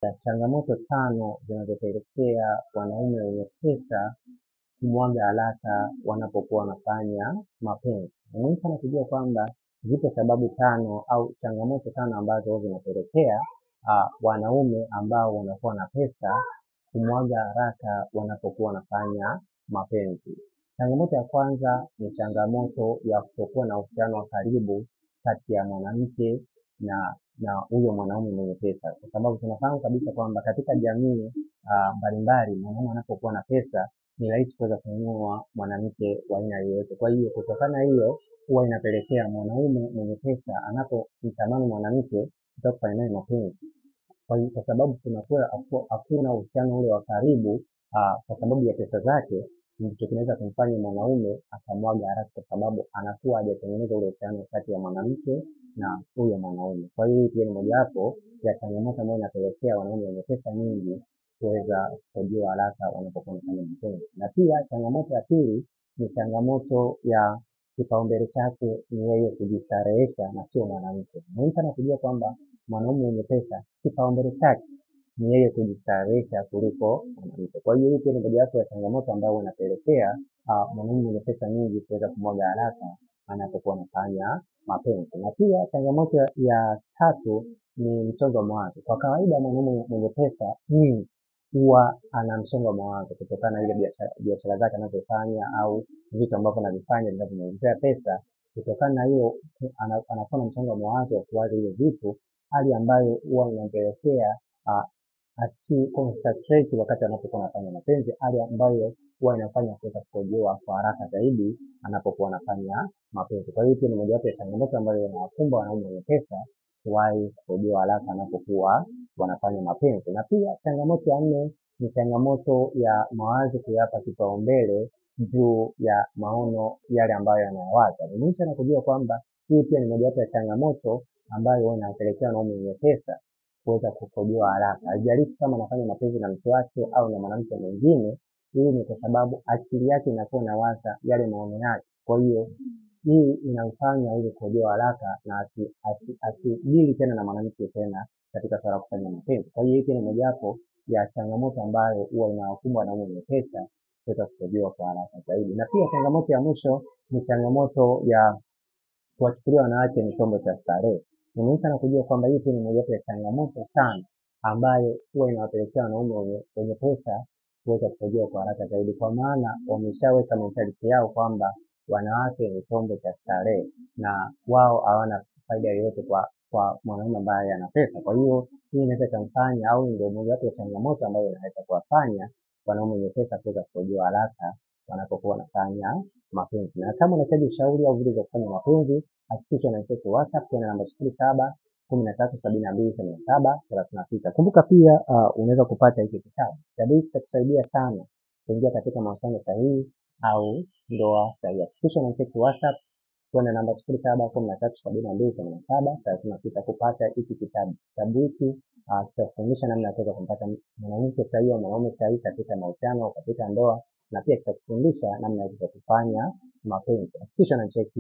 Changamoto tano zinazopelekea wanaume wenye pesa kumwaga haraka wanapokuwa wanafanya mapenzi. Ni muhimu sana kujua kwamba zipo sababu tano au changamoto tano ambazo zinapelekea wanaume ambao wanakuwa na pesa kumwaga haraka wanapokuwa wanafanya mapenzi. Changamoto ya kwanza ni changamoto ya kutokuwa na uhusiano wa karibu kati ya mwanamke na huyo mwanaume mwenye pesa, kwa sababu tunafahamu kabisa kwamba katika jamii mbalimbali mwanaume anapokuwa na pesa ni rahisi kuweza kununua mwanamke wa aina yoyote. Kwa hiyo kutokana hiyo huwa inapelekea mwanaume mwenye pesa anapomtamani mwanamke kutaka kufanya naye mapenzi, kwa sababu kunakuwa hakuna uhusiano ule wa karibu kwa sababu ya pesa zake, ndicho kinaweza kumfanya mwanaume akamwaga haraka, kwa sababu anakuwa hajatengeneza ule uhusiano kati ya mwanamke na huyo mwanaume. Kwa hiyo pia ni mojawapo ya changamoto ambayo inapelekea wanaume wenye pesa nyingi kuweza kuhojiwa haraka wanapokuwa wanafanya mapenzi. Na pia changamoto ya pili ni changamoto ya kipaumbele chake ni yeye kujistarehesha na sio mwanamke. Muhimu sana kujua kwamba mwanaume mwenye pesa kipaumbele chake ni yeye kujistarehesha kuliko mwanamke. Kwa hiyo hii pia ni mojawapo ya changamoto ambayo inapelekea mwanaume mwenye pesa nyingi kuweza kumwaga haraka anapokuwa anafanya mapenzi. Na pia changamoto ya tatu ni msongo wa mawazo. Kwa kawaida mwanaume mwenye pesa nyingi huwa ana msongo wa mawazo kutokana na ile biashara zake anazofanya au vitu ambavyo anavifanya vinavyomuingizia pesa. Kutokana na hiyo anakuwa na msongo wa mawazo wa kuwaza hiyo vitu, hali ambayo huwa inampelekea asiconcentrate wakati anapokuwa anafanya mapenzi, hali ambayo huwa inafanya kuweza kukojoa kwa haraka zaidi anapokuwa anafanya mapenzi. Kwa hiyo pia ni mojawapo ya changamoto ambayo inawakumba wanaume wenye pesa kuwahi kukojoa haraka wanapokuwa wanafanya mapenzi. Na pia changamoto ya nne ni changamoto ya mawazo kuyapa kipaumbele juu ya maono yale ambayo anayawaza. Ni muhimu sana kujua kwamba hii pia ni mojawapo ya changamoto ambayo inapelekea wanaume wenye pesa kuweza kukojoa haraka. Haijalishi kama anafanya mapenzi na mke wake au na mwanamke mwingine, hii ni kwa sababu akili yake inakuwa inawaza yale maono yake. Kwa hiyo hii inamfanya ili kukojoa haraka na asidili tena na mwanamke tena katika swala la kufanya mapenzi. Kwa hiyo hii pia ni mojawapo ya changamoto ambayo huwa inawakumba wanaume wenye pesa kuweza kukojoa kwa haraka zaidi. Na pia changamoto ya mwisho ni changamoto ya kuwachukulia wanawake ni chombo cha starehe. Ni muhimu sana kujua kwamba hii pia ni mojawapo ya changamoto sana ambayo huwa inawapelekea wanaume wenye pesa kuweza kukojoa kwa haraka zaidi, kwa maana wameshaweka mentality yao kwamba wanawake ni chombo cha starehe na wao hawana faida yoyote kwa mwanaume ambaye ana pesa. Kwa hiyo hii inaweza kumfanya au ndio mojawapo ya changamoto ambayo inaweza kuwafanya wanaume wenye pesa kuweza kukojoa haraka wanapokuwa wanafanya mapenzi. Na kama unahitaji ushauri au video za kufanya mapenzi, hakikisha unanicheki WhatsApp kwa namba 0713728736. Kumbuka pia unaweza kupata hiki kitabu. Kitabu hiki kitakusaidia sana kuingia katika mahusiano sahihi au ndoa sahihi. Hakikisha unanicheki WhatsApp kwa namba 0713728736 kupata hiki kitabu. Kitabu hiki kitakufundisha namna ya kuweza kumpata mwanamke sahihi au mwanaume sahihi katika mahusiano au katika ndoa, na pia kitakufundisha namna ya kufanya mapenzi. Hakikisha unanicheki.